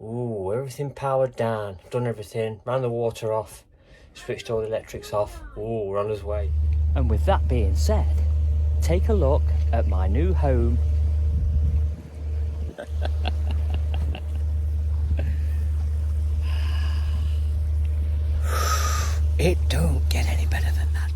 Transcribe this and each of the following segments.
Ooh, everything powered down. Done everything. Ran the water off. Switched all the electrics off. Ooh, we're on his way. And with that being said, take a look at my new home. It don't get any better than that.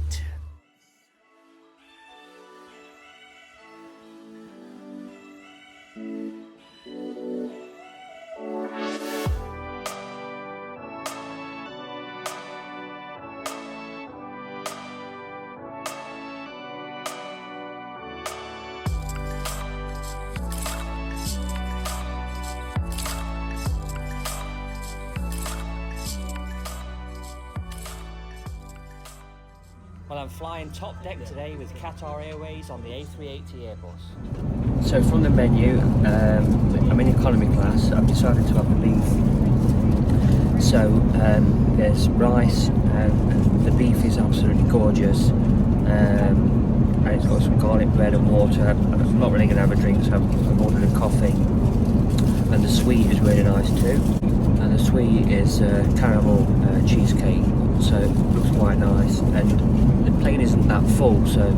Well, I'm flying top deck today with Qatar Airways on the A380 Airbus. So from the menu, I'm in economy class. I've decided to have a beef. So there's rice, and the beef is absolutely gorgeous. And it's got some garlic bread and water. I'm not really going to have a drink, so I've ordered a coffee. And the sweet is really nice too. And the sweet is caramel cheesecake, so it looks quite nice. And the plane isn't that full, so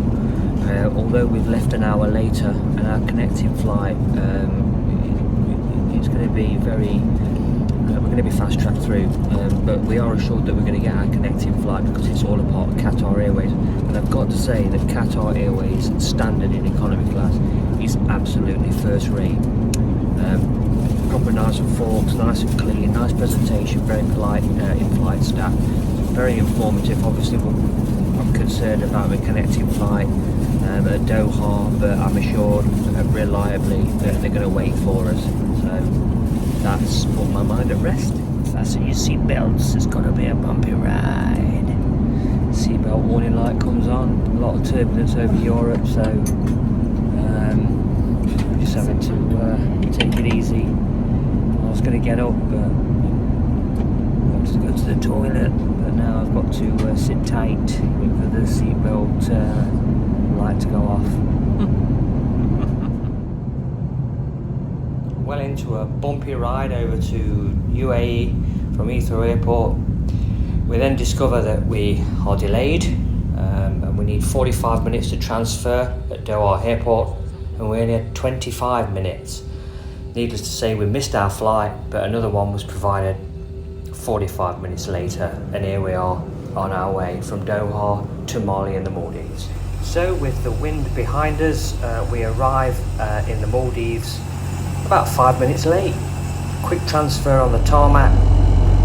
although we've left an hour later and our connecting flight, it's going to be we're going to be fast tracked through, but we are assured that we're going to get our connecting flight because it's all a part of Qatar Airways. And I've got to say that Qatar Airways standard in economy class is absolutely first rate. Proper knives and forks, nice and clean, nice presentation, very polite in-flight staff, very informative. Obviously I'm concerned about the connecting flight at Doha, but I'm assured reliably that they're going to wait for us, so that's put my mind at rest. Fasten your seatbelts, it's going to be a bumpy ride. Seatbelt warning light comes on, a lot of turbulence over Europe, so I'm just having to take it easy. I was going to get up, but I wanted to go to the toilet, but now I've got to sit tight with the seatbelt light to go off. Well into a bumpy ride over to UAE from Heathrow Airport. We then discover that we are delayed and we need 45 minutes to transfer at Doha Airport, and we only had 25 minutes. Needless to say, we missed our flight, but another one was provided 45 minutes later, and here we are on our way from Doha to Mali and the Maldives. So with the wind behind us, we arrive in the Maldives about 5 minutes late. Quick transfer on the tarmac,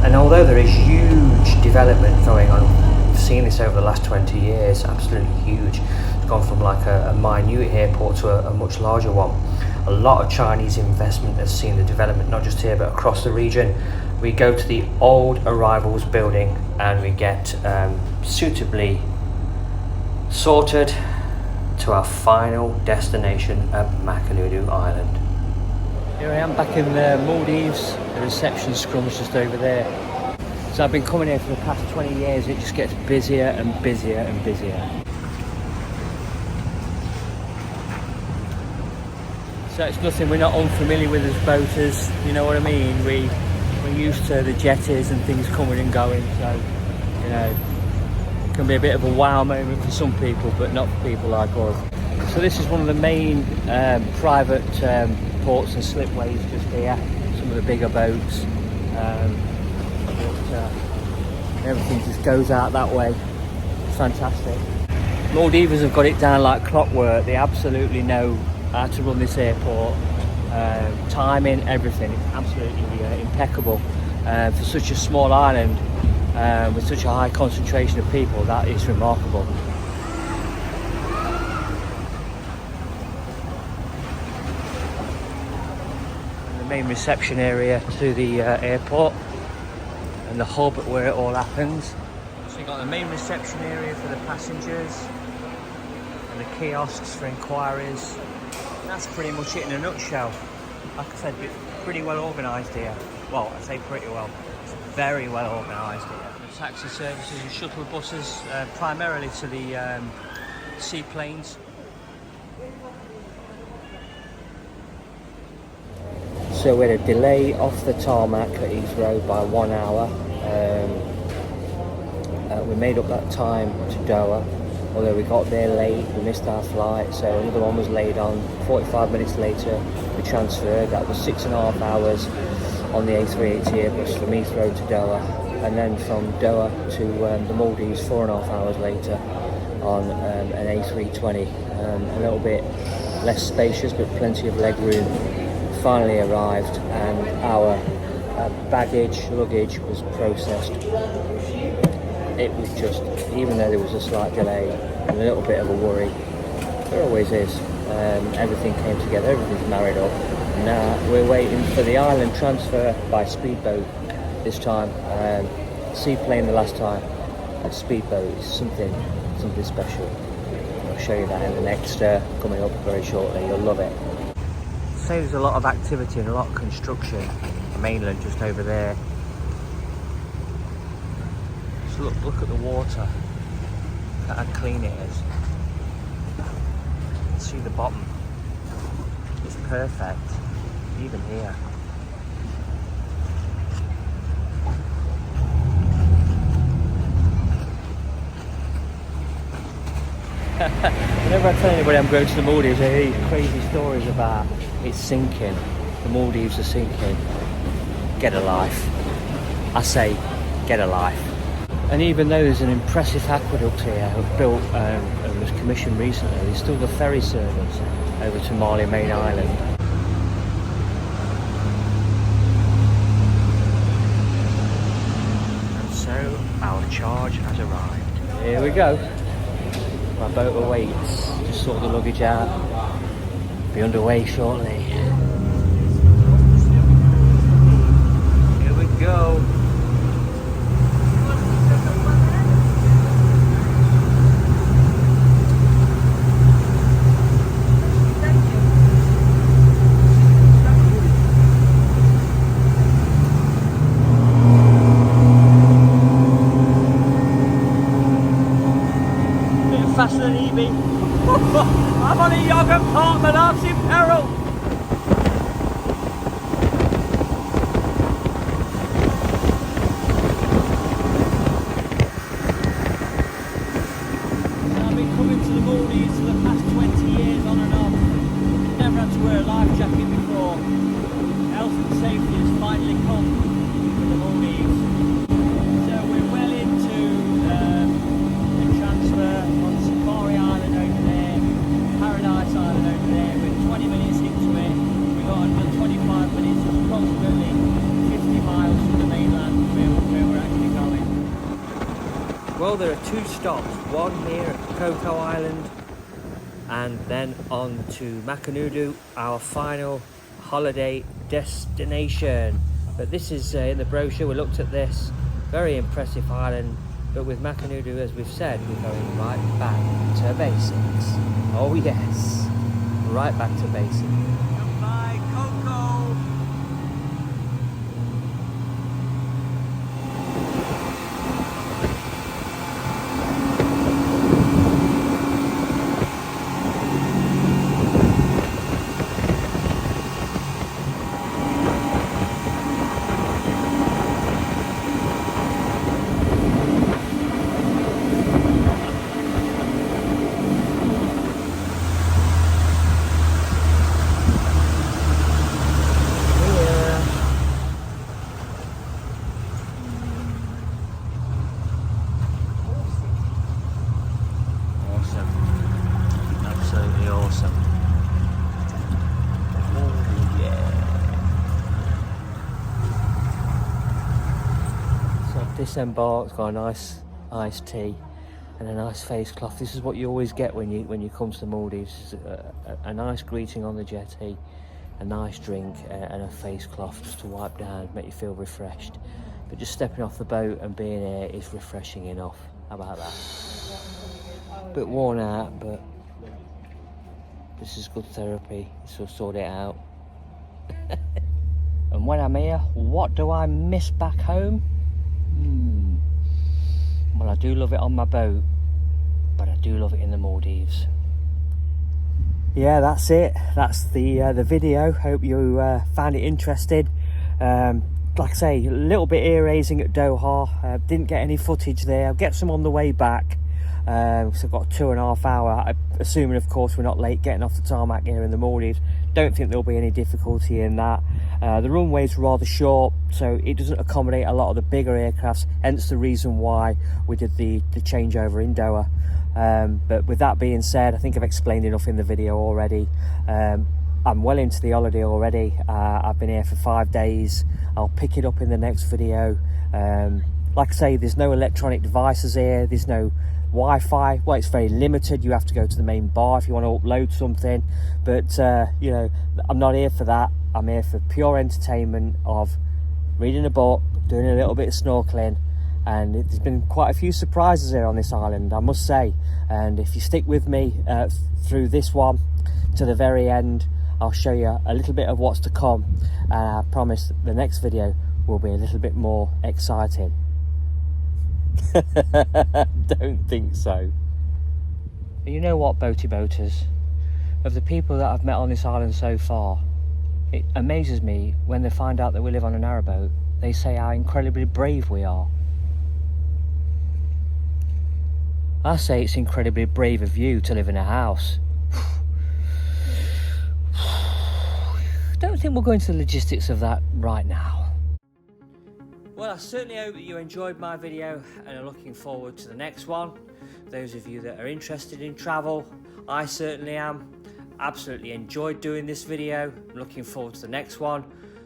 and although there is huge development going on, we've seen this over the last 20 years, absolutely huge. It's gone from like a minute airport to a much larger one. A lot of Chinese investment has seen the development, not just here but across the region. We go to the old arrivals building and we get suitably sorted to our final destination at Makunudu Island. Here I am back in the Maldives. The reception scrum's just over there. So I've been coming here for the past 20 years. It just gets busier and busier and busier. So it's nothing we're not unfamiliar with as boaters, you know what I mean? We're used to the jetties and things coming and going, so you know, it can be a bit of a wow moment for some people, but not for people like us. So this is one of the main private ports and slipways just here, some of the bigger boats, everything just goes out that way. It's fantastic. Maldives have got it down like clockwork. They absolutely know how to run this airport, timing, everything. It's absolutely impeccable. For such a small island with such a high concentration of people, that is remarkable. And the main reception area to the airport and the hub where it all happens. So you've got the main reception area for the passengers and the kiosks for inquiries. That's pretty much it in a nutshell. Like I said, it's pretty well organised here. Well, I say pretty well. It's very well organised here. The taxi services and shuttle buses, primarily to the seaplanes. So we had a delay off the tarmac at Heathrow by 1 hour. We made up that time to Doha, although we got there late, we missed our flight, so another one was laid on. 45 minutes later we transferred. That was 6.5 hours on the A380 Airbus from Heathrow to Doha, and then from Doha to the Maldives 4.5 hours later on an A320. A little bit less spacious but plenty of leg room. Finally arrived, and our luggage was processed. It was just, even though there was a slight delay and a little bit of a worry, there always is, everything came together, everything's married up. Now we're waiting for the island transfer by speedboat this time. Seaplane the last time, and speedboat is something special. I'll show you that in the next coming up very shortly. You'll love it. So there's a lot of activity and a lot of construction on the mainland just over there. So look at the water. Look at how clean it is. You can see the bottom. It's perfect, even here. Whenever I tell anybody I'm going to the Maldives, I hear these crazy stories about it's sinking. The Maldives are sinking. Get a life. I say, get a life. And even though there's an impressive aqueduct here, built and was commissioned recently, there's still the ferry service over to Mali main island. And so our charge has arrived. Here we go. My boat awaits. Just sort the luggage out. Be underway shortly. Here we go. Faster than Evie. I'm on a yogurt park, my life's in peril. I've been coming to the Maldives for the past 20 years on and off. Never had to wear a life jacket before. Health and safety has finally come to the Maldives. So we're well into the transfer on Safari Island over there, Paradise Island over there. We're 20 minutes into it. We've got another 25 minutes, approximately 50 miles from the mainland where we're actually going. Well, there are 2 stops, one here at Coco Island and then on to Makunudu, our final holiday destination. But this is in the brochure. We looked at this, very impressive island. But with Makunudu, as we've said, we're going right back to basics. Oh yes, right back to basics. Goodbye, Coco. Disembarked, got a nice iced tea and a nice face cloth. This is what you always get when you come to the Maldives. A nice greeting on the jetty, a nice drink and a face cloth just to wipe down, make you feel refreshed. But just stepping off the boat and being here is refreshing enough. How about that? A bit worn out, but this is good therapy, so sort it out. And when I'm here, what do I miss back home? Well, I do love it on my boat, but I do love it in the Maldives. yeah, that's it. That's the video. Hope you found it interesting. Like I say, a little bit ear raising at Doha. Didn't get any footage there. I'll get some on the way back. So I've got a 2.5 hour, assuming of course we're not late getting off the tarmac here in the Maldives. Don't think there'll be any difficulty in that. The runway's rather short, so it doesn't accommodate a lot of the bigger aircrafts, hence the reason why we did the changeover in Doha. But with that being said, I think I've explained enough in the video already. I'm well into the holiday already. I've been here for 5 days. I'll pick it up in the next video. Like I say, there's no electronic devices here. There's no Wi-Fi. Well, it's very limited. You have to go to the main bar if you want to upload something. But you know, I'm not here for that. I'm here for pure entertainment of reading a book, doing a little bit of snorkeling, and there's been quite a few surprises here on this island, I must say. And if you stick with me through this one to the very end, I'll show you a little bit of what's to come, and I promise the next video will be a little bit more exciting. Don't think so. You know what, boaty boaters, of the people that I've met on this island so far, it amazes me when they find out that we live on a narrowboat. They say how incredibly brave we are. I say it's incredibly brave of you to live in a house. Don't think we'll go into the logistics of that right now. Well, I certainly hope that you enjoyed my video and are looking forward to the next one. Those of you that are interested in travel, I certainly am. Absolutely enjoyed doing this video. I'm looking forward to the next one,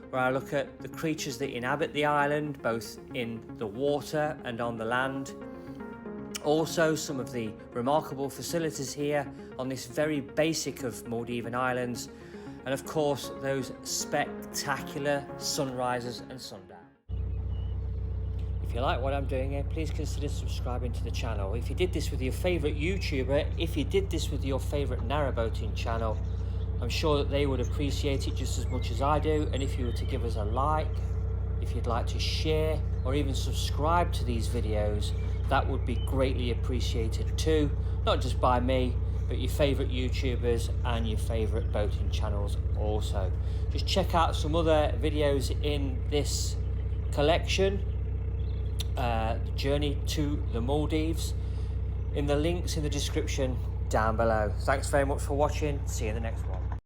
where I look at the creatures that inhabit the island, both in the water and on the land. Also, some of the remarkable facilities here on this very basic of Maldivian islands, and of course those spectacular sunrises and sundowns. If you like what I'm doing here, please consider subscribing to the channel. If you did this with your favourite YouTuber, if you did this with your favourite narrowboating channel, I'm sure that they would appreciate it just as much as I do. And if you were to give us a like, if you'd like to share or even subscribe to these videos, that would be greatly appreciated too. Not just by me, but your favourite YouTubers and your favourite boating channels also. Just check out some other videos in this collection. Journey to the Maldives, in the links in the description down below. Thanks very much for watching. See you in the next one.